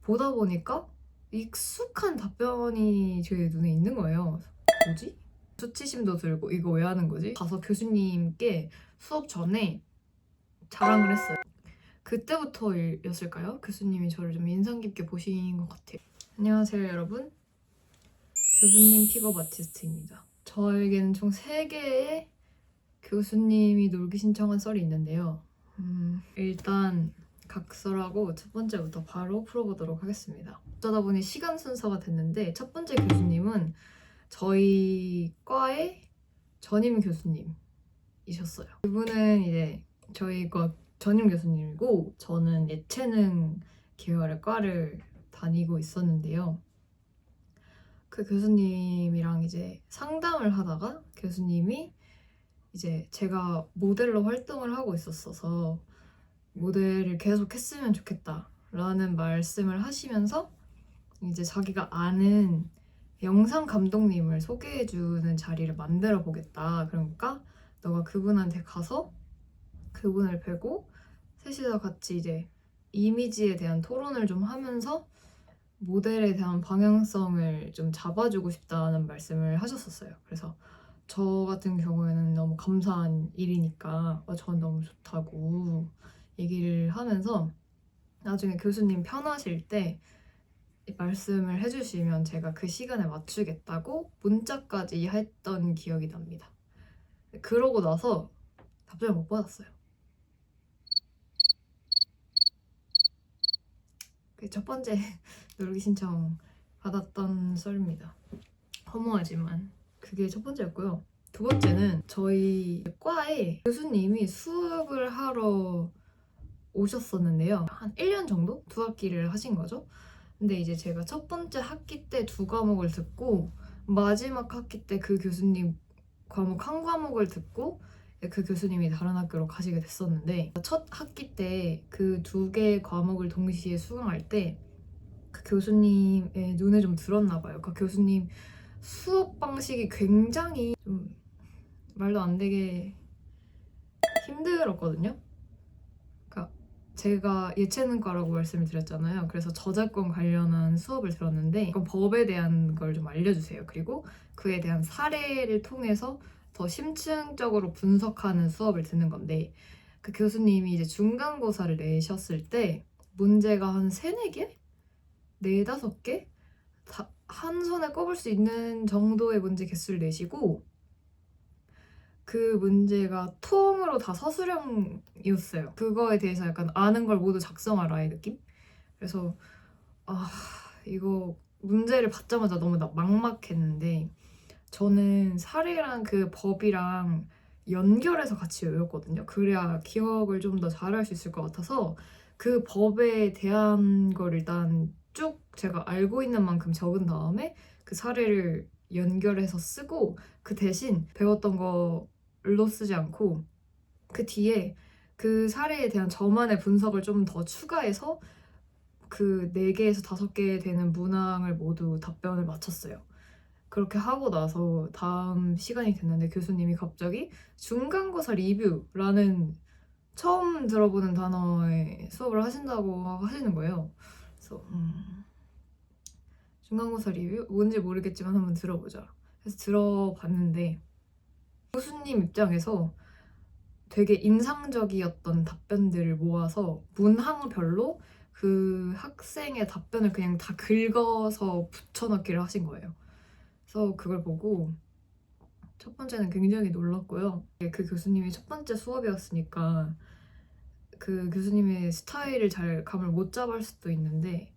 보다 보니까 익숙한 답변이 제 눈에 있는 거예요. 뭐지? 수치심도 들고 이거 왜 하는 거지? 가서 교수님께 수업 전에 자랑을 했어요. 그때부터였을까요? 교수님이 저를 좀 인상 깊게 보신 것 같아요. 안녕하세요 여러분, 교수님 픽업 아티스트입니다. 저에게는 총 3개의 교수님이 놀기 신청한 썰이 있는데요. 일단 각설하고 첫 번째부터 바로 풀어보도록 하겠습니다. 어쩌다 보니 시간 순서가 됐는데 첫 번째 교수님은 저희 과의 전임 교수님이셨어요. 그분은 이제 저희 과 전임 교수님이고 저는 예체능 계열의 과를 다니고 있었는데요. 그 교수님이랑 이제 상담을 하다가 교수님이 이제 제가 모델로 활동을 하고 있었어서 모델을 계속 했으면 좋겠다 라는 말씀을 하시면서 이제 자기가 아는 영상 감독님을 소개해주는 자리를 만들어 보겠다. 그러니까 너가 그분한테 가서 그분을 뵈고 셋이서 같이 이제 이미지에 대한 토론을 좀 하면서 모델에 대한 방향성을 좀 잡아주고 싶다는 말씀을 하셨었어요. 그래서 저 같은 경우에는 너무 감사한 일이니까 전 너무 좋다고 얘기를 하면서 나중에 교수님 편하실 때 말씀을 해주시면 제가 그 시간에 맞추겠다고 문자까지 했던 기억이 납니다. 그러고 나서 답장을 못 받았어요. 그게 첫 번째 놀기 신청 받았던 썰입니다. 허무하지만 그게 첫 번째였고요. 두 번째는 저희 과에 교수님이 수업을 하러 오셨었는데요. 한 1년 정도? 2학기를 하신 거죠. 근데 이제 제가 첫 번째 학기 때 2과목을 듣고 마지막 학기 때 그 교수님 과목 한 과목을 듣고 그 교수님이 다른 학교로 가시게 됐었는데 첫 학기 때 그 2개의 과목을 동시에 수강할 때 그 교수님의 눈에 좀 들었나 봐요. 그 교수님 수업 방식이 굉장히 좀 말도 안 되게 힘들었거든요. 그러니까 제가 예체능과라고 말씀을 드렸잖아요. 그래서 저작권 관련한 수업을 들었는데 이건 법에 대한 걸 좀 알려주세요. 그리고 그에 대한 사례를 통해서 더 심층적으로 분석하는 수업을 듣는 건데 그 교수님이 이제 중간고사를 내셨을 때 문제가 한 3-4개? 4-5개? 한 손에 꼽을 수 있는 정도의 문제 개수를 내시고 그 문제가 통으로 다 서술형이었어요. 그거에 대해서 약간 아는 걸 모두 작성하라의 느낌? 그래서 이거 문제를 받자마자 너무 막막했는데 저는 사례랑 그 법이랑 연결해서 같이 외웠거든요. 그래야 기억을 좀 더 잘할 수 있을 것 같아서 그 법에 대한 걸 일단 쭉 제가 알고 있는 만큼 적은 다음에 그 사례를 연결해서 쓰고 그 대신 배웠던 걸로 쓰지 않고 그 뒤에 그 사례에 대한 저만의 분석을 좀 더 추가해서 그 4개에서 5개 되는 문항을 모두 답변을 마쳤어요. 그렇게 하고 나서 다음 시간이 됐는데 교수님이 갑자기 중간고사 리뷰라는 처음 들어보는 단어의 수업을 하신다고 하시는 거예요. 그래서 중간고사 리뷰? 뭔지 모르겠지만 한번 들어보자. 그래서 들어봤는데 교수님 입장에서 되게 인상적이었던 답변들을 모아서 문항별로 그 학생의 답변을 그냥 다 긁어서 붙여넣기를 하신 거예요. 그래서 그걸 보고 첫 번째는 굉장히 놀랐고요. 그 교수님이 첫 번째 수업이었으니까 그 교수님의 스타일을 잘 감을 못 잡을 수도 있는데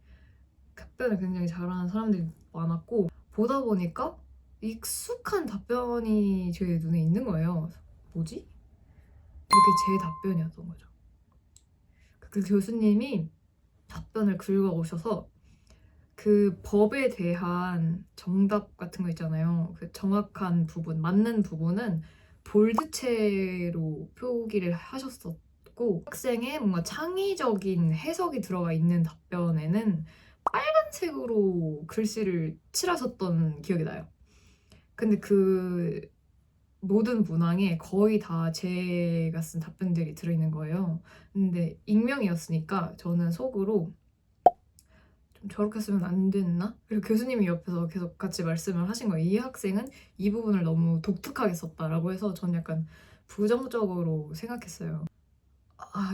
답변을 굉장히 잘하는 사람들이 많았고 보다 보니까 익숙한 답변이 제 눈에 있는 거예요. 뭐지? 이게 제 답변이었던 거죠. 그 교수님이 답변을 긁어 오셔서 그 법에 대한 정답 같은 거 있잖아요. 그 정확한 부분, 맞는 부분은 볼드체로 표기를 하셨었고 학생의 뭔가 창의적인 해석이 들어가 있는 답변에는 빨간색으로 글씨를 칠하셨던 기억이 나요. 근데 그 모든 문항에 거의 다 제가 쓴 답변들이 들어있는 거예요. 근데 익명이었으니까 저는 속으로 저렇게 쓰면 안 됐나? 그리고 교수님이 옆에서 계속 같이 말씀을 하신 거예요. 이 학생은 이 부분을 너무 독특하게 썼다라고 해서 전 약간 부정적으로 생각했어요.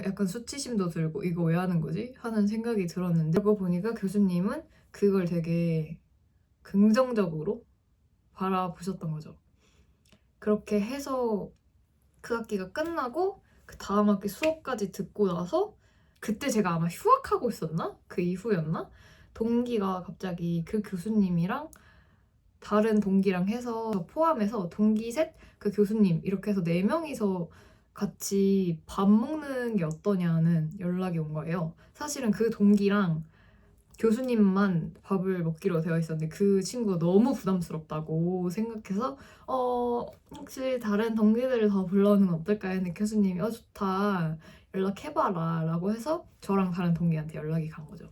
약간 수치심도 들고 이거 왜 하는 거지? 하는 생각이 들었는데 그거 보니까 교수님은 그걸 되게 긍정적으로 바라보셨던 거죠. 그렇게 해서 그 학기가 끝나고 그 다음 학기 수업까지 듣고 나서 그때 제가 아마 휴학하고 있었나? 그 이후였나? 동기가 갑자기 그 교수님이랑 다른 동기랑 해서 포함해서 동기 셋, 그 교수님 이렇게 해서 4명이서 같이 밥 먹는 게 어떠냐는 연락이 온 거예요. 사실은 그 동기랑 교수님만 밥을 먹기로 되어 있었는데 그 친구가 너무 부담스럽다고 생각해서 혹시 다른 동기들을 더 불러오는 건 어떨까요? 했는데 교수님이 좋다 연락해봐라 라고 해서 저랑 다른 동기한테 연락이 간 거죠.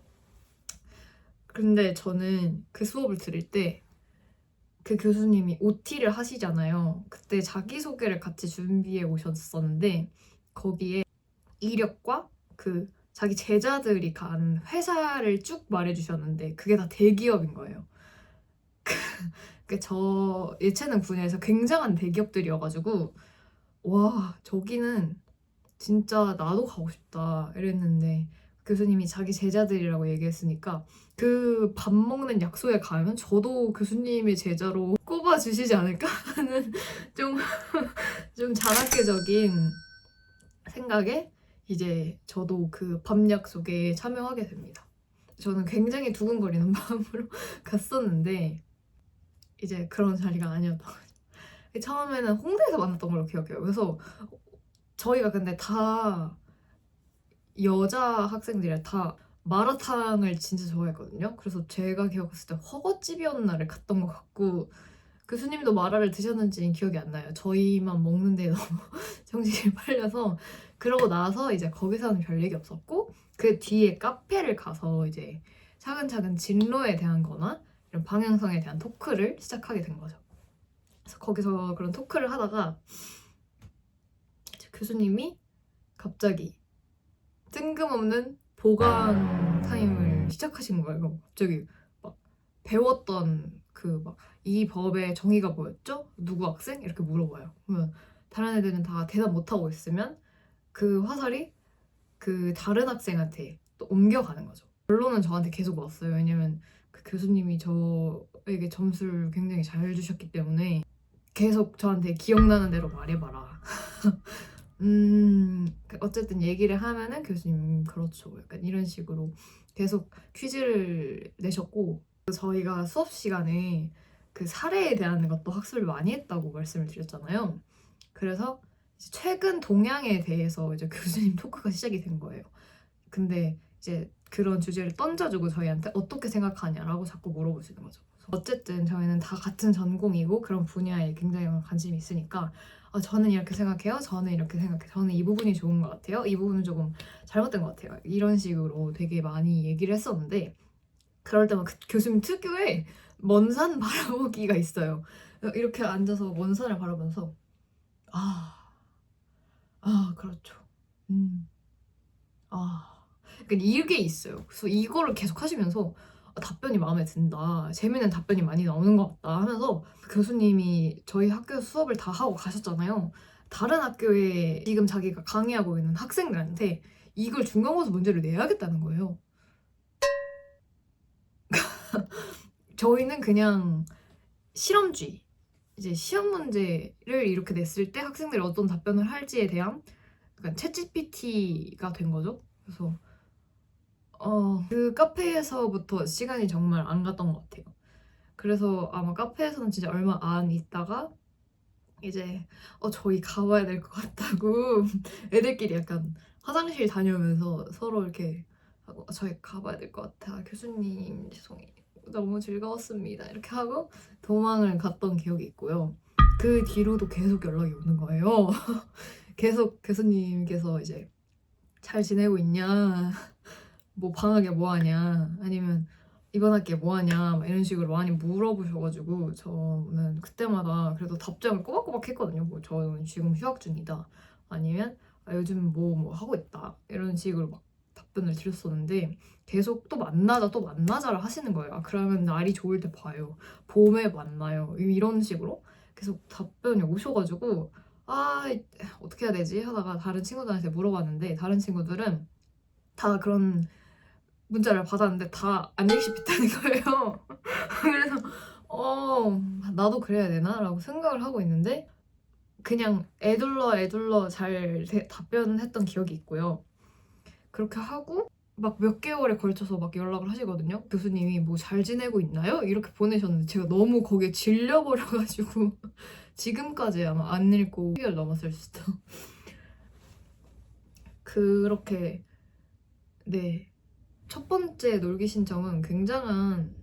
근데 저는 그 수업을 들을 때 그 교수님이 OT를 하시잖아요. 그때 자기소개를 같이 준비해 오셨었는데 거기에 이력과 그 자기 제자들이 간 회사를 쭉 말해주셨는데 그게 다 대기업인 거예요. 저 예체능 분야에서 굉장한 대기업들이어가지고 와 저기는 진짜 나도 가고 싶다 이랬는데 교수님이 자기 제자들이라고 얘기했으니까 그 밥 먹는 약속에 가면 저도 교수님의 제자로 꼽아주시지 않을까 하는 좀, 좀 자나깨적인 생각에 이제 저도 그 밥 약속에 참여하게 됩니다. 저는 굉장히 두근거리는 마음으로 갔었는데 이제 그런 자리가 아니었던 거죠. 처음에는 홍대에서 만났던 걸로 기억해요. 그래서 저희가 근데 다 여자 학생들이 다 마라탕을 진짜 좋아했거든요. 그래서 제가 기억했을 때 허거집이었나를 갔던 것 같고 교수님도 마라를 드셨는지는 기억이 안 나요. 저희만 먹는데 너무 정신이 팔려서 그러고 나서 이제 거기서는 별 얘기 없었고 그 뒤에 카페를 가서 이제 차근차근 진로에 대한 거나 이런 방향성에 대한 토크를 시작하게 된 거죠. 그래서 거기서 그런 토크를 하다가 교수님이 갑자기 뜬금없는 보강 타임을 시작하신 거예요. 갑자기 막 배웠던 그 막 이 법의 정의가 뭐였죠? 누구 학생? 이렇게 물어봐요. 그러면 다른 애들은 다 대답 못하고 있으면 그 화살이 그 다른 학생한테 또 옮겨가는 거죠. 결론은 저한테 계속 왔어요. 왜냐면 그 교수님이 저에게 점수를 굉장히 잘 주셨기 때문에 계속 저한테 기억나는 대로 말해봐라. 어쨌든 얘기를 하면은 교수님 그렇죠. 약간 이런 식으로 계속 퀴즈를 내셨고 저희가 수업 시간에 그 사례에 대한 것도 학습을 많이 했다고 말씀을 드렸잖아요. 그래서 이제 최근 동향에 대해서 이제 교수님 토크가 시작이 된 거예요. 근데 이제 그런 주제를 던져주고 저희한테 어떻게 생각하냐라고 자꾸 물어보시는 거죠. 어쨌든 저희는 다 같은 전공이고 그런 분야에 굉장히 관심이 있으니까 저는 이렇게 생각해요. 저는 이렇게 생각해요. 저는 이 부분이 좋은 것 같아요. 이 부분은 조금 잘못된 것 같아요. 이런 식으로 되게 많이 얘기를 했었는데 그럴 때만 그 교수님 특유의 먼 산 바라보기가 있어요. 이렇게 앉아서 먼 산을 바라보면서 그렇죠. 그러니까 이게 있어요. 그래서 이거를 계속 하시면서 답변이 마음에 든다. 재밌는 답변이 많이 나오는 것 같다 하면서 그 교수님이 저희 학교 수업을 다 하고 가셨잖아요. 다른 학교에 지금 자기가 강의하고 있는 학생들한테 이걸 중간고사 문제를 내야겠다는 거예요. 저희는 그냥 실험주의, 이제 시험 문제를 이렇게 냈을 때 학생들이 어떤 답변을 할지에 대한 약간 챗GPT가 된 거죠. 그래서 그 카페에서부터 시간이 정말 안 갔던 것 같아요. 그래서 아마 카페에서는 진짜 얼마 안 있다가 이제 저희 가봐야 될 것 같다고 애들끼리 약간 화장실 다녀오면서 서로 이렇게 하고 저희 가봐야 될 것 같아. 교수님 죄송해요. 너무 즐거웠습니다. 이렇게 하고 도망을 갔던 기억이 있고요. 그 뒤로도 계속 연락이 오는 거예요. 계속 교수님께서 이제 잘 지내고 있냐, 뭐 방학에 뭐 하냐, 아니면 이번 학기에 뭐 하냐, 막 이런 식으로 많이 물어보셔가지고 저는 그때마다 그래도 답장을 꼬박꼬박 했거든요. 뭐 저는 지금 휴학 중이다, 아니면 요즘 뭐 하고 있다, 이런 식으로 막 답변을 드렸었는데 계속 또 만나자를 하시는 거예요. 그러면 날이 좋을 때 봐요. 봄에 만나요. 이런 식으로 계속 답변이 오셔가지고 어떻게 해야 되지? 하다가 다른 친구들한테 물어봤는데 다른 친구들은 다 그런 문자를 받았는데 다 안 읽씹혔다는 거예요. 그래서 나도 그래야 되나? 라고 생각을 하고 있는데 그냥 애둘러 잘 답변했던 기억이 있고요. 그렇게 하고 막 몇 개월에 걸쳐서 막 연락을 하시거든요. 교수님이 뭐 잘 지내고 있나요? 이렇게 보내셨는데 제가 너무 거기에 질려버려가지고 지금까지 아마 안 읽고 1개월 넘었을 수도. 그렇게 네, 첫 번째 놀기 신청은 굉장한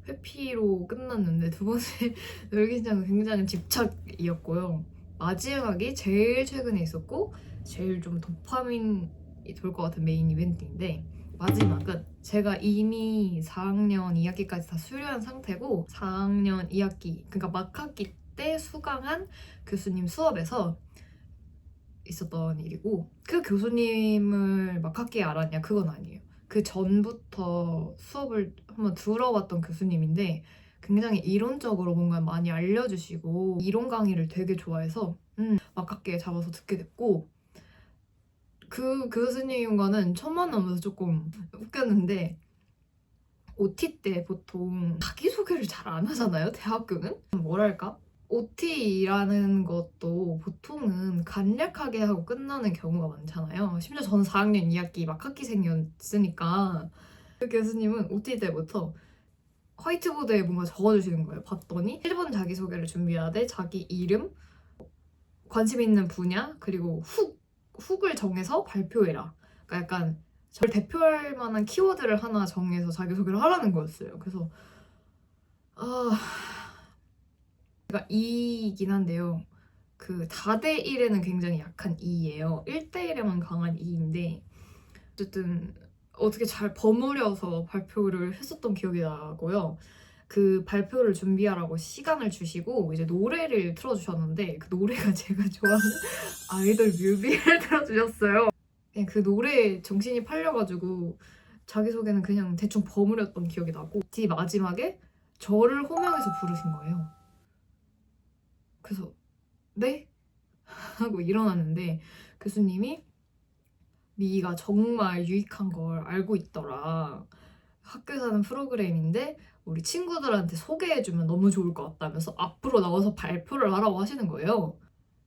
회피로 끝났는데 두 번째 놀기 신청은 굉장한 집착이었고요. 마지막이 제일 최근에 있었고 제일 좀 도파민이 돌 것 같은 메인 이벤트인데 마지막은 제가 이미 4학년 2학기까지 다 수료한 상태고 4학년 2학기 그러니까 막학기 때 수강한 교수님 수업에서 있었던 일이고 그 교수님을 막학기에 알았냐 그건 아니에요. 그 전부터 수업을 한번 들어봤던 교수님인데 굉장히 이론적으로 뭔가 많이 알려주시고 이론 강의를 되게 좋아해서 막학기에 잡아서 듣게 됐고 그 교수님과는 첫 만나면서 조금 웃겼는데 OT 때 보통 자기소개를 잘 안 하잖아요. 대학교는 뭐랄까 OT라는 것도 보통은 간략하게 하고 끝나는 경우가 많잖아요. 심지어 저는 4학년 2학기 막 학기생이었으니까 그 교수님은 OT 때부터 화이트보드에 뭔가 적어주시는 거예요. 봤더니 1번 자기소개를 준비해야 돼. 자기 이름, 관심 있는 분야, 그리고 훅을 정해서 발표해라. 그러니까 약간 저를 대표할 만한 키워드를 하나 정해서 자기소개를 하라는 거였어요. 그래서 제가 E이긴 한데요. 그 다대 1에는 굉장히 약한 E예요. 1대 1에만 강한 E인데 어쨌든 어떻게 잘 버무려서 발표를 했었던 기억이 나고요. 그 발표를 준비하라고 시간을 주시고 이제 노래를 틀어주셨는데 그 노래가 제가 좋아하는 아이돌 뮤비를 틀어주셨어요. 그냥 그 노래에 정신이 팔려가지고 자기소개는 그냥 대충 버무렸던 기억이 나고 뒤 마지막에 저를 호명해서 부르신 거예요. 그래서 네? 하고 일어났는데 교수님이 미희가 정말 유익한 걸 알고 있더라. 학교에서 는 프로그램인데 우리 친구들한테 소개해주면 너무 좋을 것 같다면서 앞으로 나와서 발표를 하라고 하시는 거예요.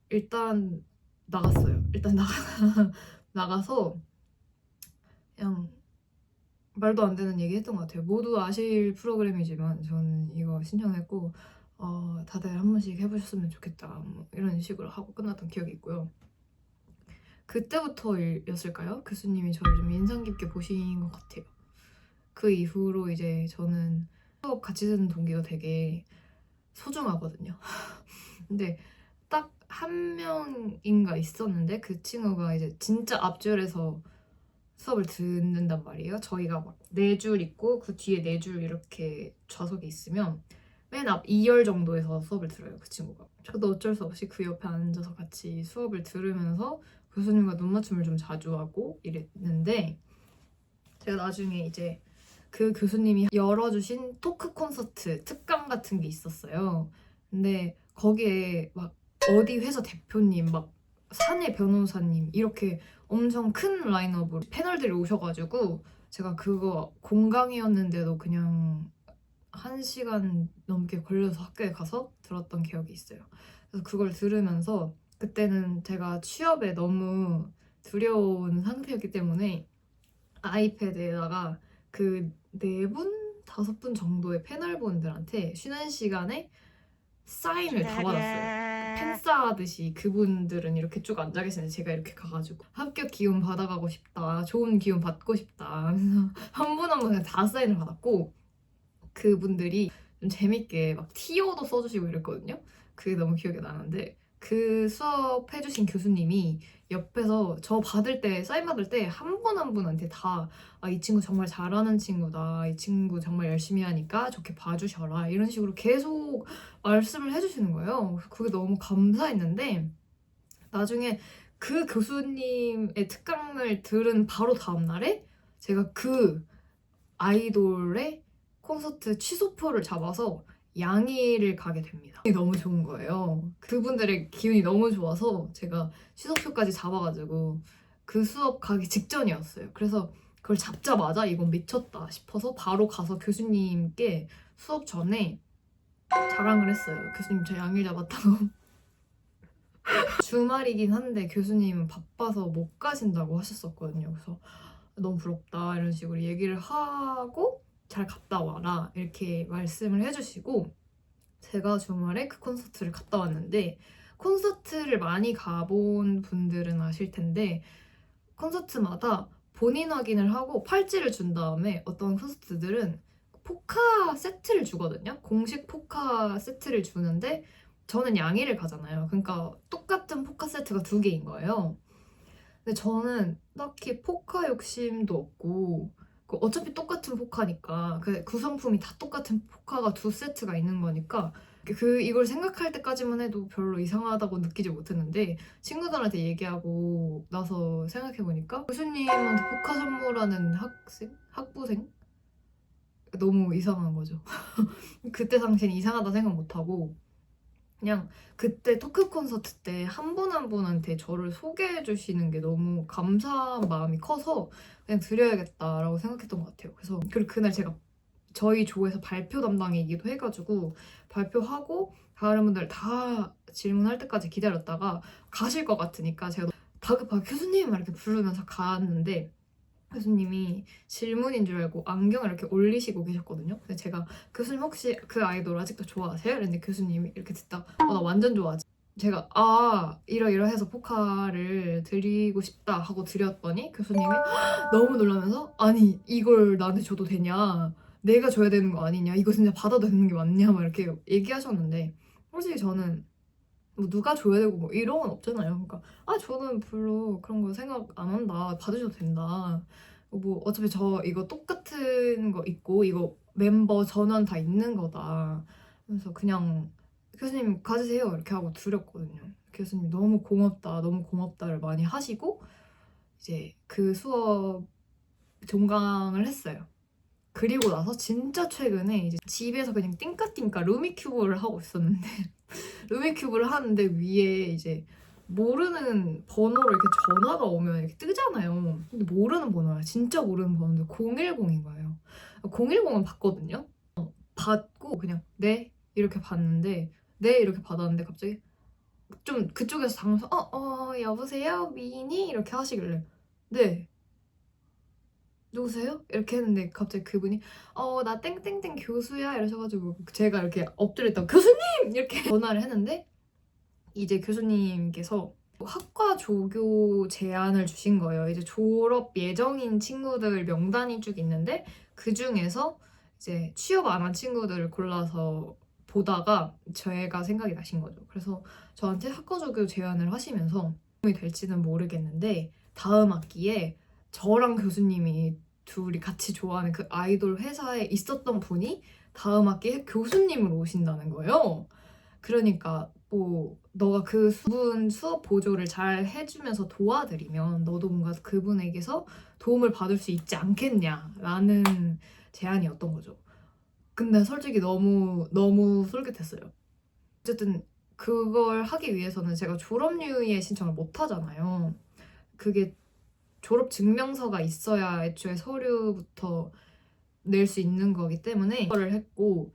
일단 나갔어요. 나가서 그냥 말도 안 되는 얘기 했던 것 같아요. 모두 아실 프로그램이지만 저는 이거 신청했고 다들 한 번씩 해보셨으면 좋겠다 뭐 이런 식으로 하고 끝났던 기억이 있고요. 그때부터였을까요? 교수님이 저를 좀 인상 깊게 보신 것 같아요. 그 이후로 이제 저는 수업 같이 듣는 동기가 되게 소중하거든요. 근데 딱 한 명인가 있었는데 그 친구가 이제 진짜 앞줄에서 수업을 듣는단 말이에요. 저희가 막 4줄 있고 그 뒤에 4줄 이렇게 좌석이 있으면 맨 앞 2열 정도에서 수업을 들어요. 그 친구가. 저도 어쩔 수 없이 그 옆에 앉아서 같이 수업을 들으면서 교수님과 눈맞춤을 좀 자주 하고 이랬는데 제가 나중에 이제 그 교수님이 열어주신 토크 콘서트 특강 같은 게 있었어요. 근데 거기에 막 어디 회사 대표님, 막 사내 변호사님 이렇게 엄청 큰 라인업으로 패널들이 오셔가지고 제가 그거 공강이었는데도 그냥 1시간 넘게 걸려서 학교에 가서 들었던 기억이 있어요. 그래서 그걸 들으면서 그때는 제가 취업에 너무 두려운 상태였기 때문에 아이패드에다가 그 4분, 5분 정도의 패널분들한테 쉬는 시간에 사인을 다 받았어요. 팬싸하듯이 그분들은 이렇게 쭉 앉아 계시는데 제가 이렇게 가가지고 합격 기운 받아가고 싶다, 좋은 기운 받고 싶다 그래서 한 분 한 분 다 사인을 받았고 그분들이 좀 재밌게 막 티오도 써주시고 이랬거든요. 그게 너무 기억이 나는데 그 수업 해주신 교수님이 옆에서 저 받을 때 사인 받을 때 한 분 한 분한테 다 이 친구 정말 잘하는 친구다, 이 친구 정말 열심히 하니까 좋게 봐주셔라 이런 식으로 계속 말씀을 해주시는 거예요. 그게 너무 감사했는데 나중에 그 교수님의 특강을 들은 바로 다음날에 제가 그 아이돌의 콘서트 취소표를 잡아서 양희를 가게 됩니다. 너무 좋은 거예요. 그분들의 기운이 너무 좋아서 제가 취소표까지 잡아가지고 그 수업 가기 직전이었어요. 그래서 그걸 잡자마자 이건 미쳤다 싶어서 바로 가서 교수님께 수업 전에 자랑을 했어요. 교수님 저 양일 잡았다고. 주말이긴 한데 교수님은 바빠서 못 가신다고 하셨었거든요. 그래서 너무 부럽다 이런 식으로 얘기를 하고 잘 갔다 와라 이렇게 말씀을 해주시고 제가 주말에 그 콘서트를 갔다 왔는데 콘서트를 많이 가본 분들은 아실 텐데 콘서트마다 본인 확인을 하고 팔찌를 준 다음에 어떤 콘서트들은 포카 세트를 주거든요. 공식 포카 세트를 주는데 저는 양희를 가잖아요. 그러니까 똑같은 포카 세트가 2개인 거예요. 근데 저는 딱히 포카 욕심도 없고 어차피 똑같은 포카니까 그 구성품이 다 똑같은 포카가 2세트가 있는 거니까 이걸 생각할 때까지만 해도 별로 이상하다고 느끼지 못했는데 친구들한테 얘기하고 나서 생각해보니까 교수님한테 포카 선물하는 학부생? 너무 이상한 거죠. 그때 당시엔 이상하다 생각 못하고 그냥 그때 토크 콘서트 때 한 분 한 분한테 저를 소개해 주시는 게 너무 감사한 마음이 커서 그냥 드려야겠다라고 생각했던 것 같아요. 그래서 그날 제가 저희 조에서 발표 담당이기도 해가지고 발표하고 다른 분들 다 질문할 때까지 기다렸다가 가실 것 같으니까 제가 다급하게 교수님 이렇게 부르면서 갔는데 교수님이 질문인 줄 알고 안경을 이렇게 올리시고 계셨거든요. 그래서 제가 교수님 혹시 그 아이돌 아직도 좋아하세요? 이랬는데 교수님이 이렇게 듣다 나 완전 좋아하지. 제가 이러이러해서 포카를 드리고 싶다 하고 드렸더니 교수님이 너무 놀라면서 아니 이걸 나한테 줘도 되냐 내가 줘야 되는 거 아니냐 이거 진짜 받아도 되는 게 맞냐 막 이렇게 얘기하셨는데 솔직히 저는 뭐 누가 줘야 되고 뭐 이런 건 없잖아요. 그러니까 저는 별로 그런 거 생각 안 한다. 받으셔도 된다. 뭐 어차피 저 이거 똑같은 거 있고 이거 멤버 전원 다 있는 거다. 그래서 그냥 교수님 가지세요 이렇게 하고 드렸거든요. 교수님 너무 고맙다 너무 고맙다를 많이 하시고 이제 그 수업 종강을 했어요. 그리고 나서 진짜 최근에 이제 집에서 그냥 띵까띵까 루미큐브를 하고 있었는데 루미큐브를 하는데 위에 이제 모르는 번호로 이렇게 전화가 오면 이렇게 뜨잖아요. 근데 모르는 번호야. 진짜 모르는 번호인데 010인 거예요. 010은 받거든요. 받고 그냥 네 이렇게 받는데 네 이렇게 받았는데 갑자기 좀 그쪽에서 당황해서 여보세요 미니 이렇게 하시길래 네 누구세요? 이렇게 했는데 갑자기 그분이 나 땡땡땡 교수야 이러셔가지고 제가 이렇게 엎드려 있다가 교수님! 이렇게 전화를 했는데 이제 교수님께서 학과 조교 제안을 주신 거예요. 이제 졸업 예정인 친구들 명단이 쭉 있는데 그 중에서 이제 취업 안 한 친구들을 골라서 보다가 제가 생각이 나신 거죠. 그래서 저한테 학과 조교 제안을 하시면서 도움이 될지는 모르겠는데 다음 학기에 저랑 교수님이 둘이 같이 좋아하는 그 아이돌 회사에 있었던 분이 다음 학기에 교수님으로 오신다는 거예요. 그러니까 뭐 너가 그분 수업 보조를 잘 해주면서 도와드리면 너도 뭔가 그분에게서 도움을 받을 수 있지 않겠냐라는 제안이었던 거죠. 근데 솔직히 너무 솔깃했어요. 어쨌든 그걸 하기 위해서는 제가 졸업유예 신청을 못 하잖아요. 그게 졸업 증명서가 있어야 애초에 서류부터 낼 수 있는 거기 때문에 그거를 했고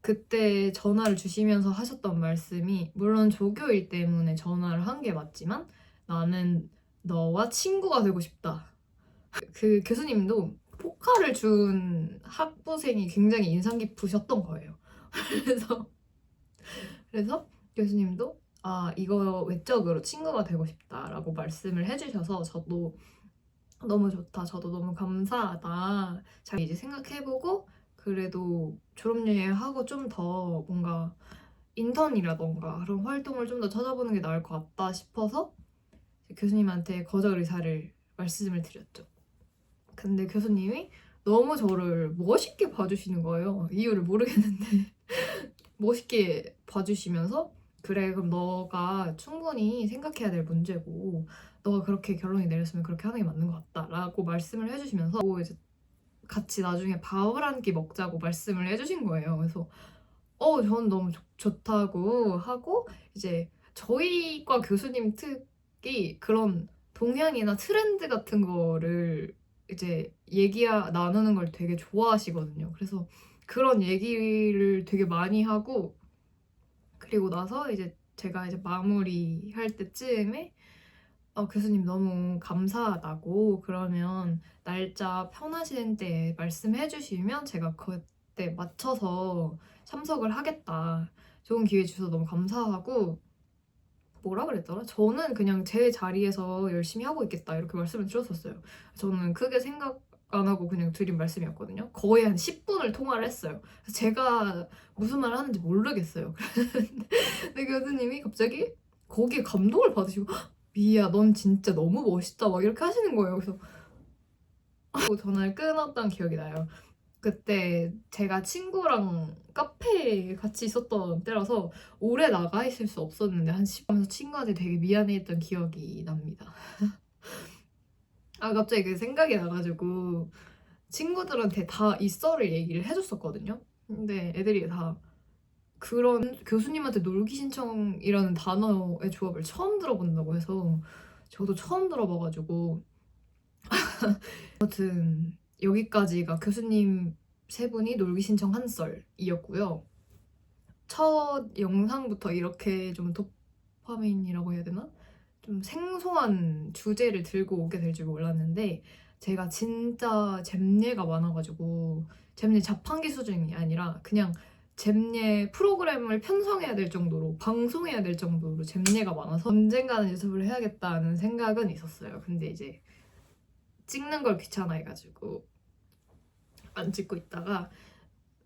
그때 전화를 주시면서 하셨던 말씀이 물론 조교일 때문에 전화를 한 게 맞지만 나는 너와 친구가 되고 싶다. 그 교수님도 포카를 준 학부생이 굉장히 인상 깊으셨던 거예요. 그래서 교수님도 이거 외적으로 친구가 되고 싶다라고 말씀을 해주셔서 저도 너무 좋다. 저도 너무 감사하다. 잘 이제 생각해보고 그래도 졸업여행하고 좀 더 뭔가 인턴이라던가 그런 활동을 좀 더 찾아보는 게 나을 것 같다 싶어서 교수님한테 거절 의사를 말씀을 드렸죠. 근데 교수님이 너무 저를 멋있게 봐주시는 거예요. 이유를 모르겠는데 멋있게 봐주시면서 그래, 그럼 너가 충분히 생각해야 될 문제고 너가 그렇게 결론이 내렸으면 그렇게 하는 게 맞는 것 같다 라고 말씀을 해주시면서 이제 같이 나중에 밥을 한 끼 먹자고 말씀을 해주신 거예요. 그래서 저는 너무 좋다고 하고, 이제 저희과 교수님 특히 그런 동향이나 트렌드 같은 거를 이제 나누는 걸 되게 좋아하시거든요. 그래서 그런 얘기를 되게 많이 하고, 그리고 나서 이제 제가 이제 마무리할 때쯤에 교수님 너무 감사하다고, 그러면 날짜 편하신 때 말씀해 주시면 제가 그때 맞춰서 참석을 하겠다. 좋은 기회 주셔서 너무 감사하고, 뭐라 그랬더라? 저는 그냥 제 자리에서 열심히 하고 있겠다 이렇게 말씀을 드렸었어요. 저는 크게 생각 안 하고 그냥 드린 말씀이었거든요. 거의 한 10분을 통화를 했어요. 제가 무슨 말을 하는지 모르겠어요. 근데 교수님이 갑자기 거기에 감동을 받으시고 미야 넌 진짜 너무 멋있다 막 이렇게 하시는 거예요. 그래서 전화를 끊었던 기억이 나요. 그때 제가 친구랑 카페에 같이 있었던 때라서 오래 나가 있을 수 없었는데 한 10분에서 친구한테 되게 미안해했던 기억이 납니다. 갑자기 그 생각이 나가지고 친구들한테 다 이 썰을 얘기를 해줬었거든요. 근데 애들이 다 그런 교수님한테 놀기 신청이라는 단어의 조합을 처음 들어본다고 해서 저도 처음 들어봐가지고 아무튼 여기까지가 교수님 세 분이 놀기 신청한 썰이었고요. 첫 영상부터 이렇게 좀 도파민이라고 해야 되나? 좀 생소한 주제를 들고 오게 될 줄 몰랐는데 제가 진짜 잼예가 많아가지고 잼예 자판기 수준이 아니라 그냥 잼예 프로그램을 편성해야 될 정도로 방송해야 될 정도로 잼예가 많아서 언젠가는 유튜브를 해야겠다는 생각은 있었어요. 근데 이제 찍는 걸 귀찮아해가지고 안 찍고 있다가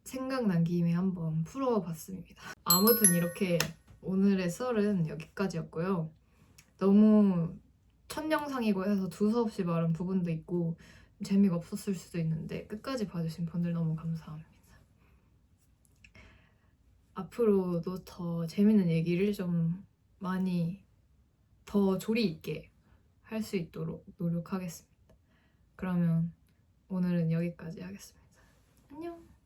생각난 김에 한번 풀어봤습니다. 아무튼 이렇게 오늘의 썰은 여기까지였고요. 너무 첫 영상이고 해서 두서없이 말한 부분도 있고 재미가 없었을 수도 있는데 끝까지 봐주신 분들 너무 감사합니다. 앞으로도 더 재밌는 얘기를 좀 많이 더 조리 있게 할 수 있도록 노력하겠습니다. 그러면 오늘은 여기까지 하겠습니다. 안녕!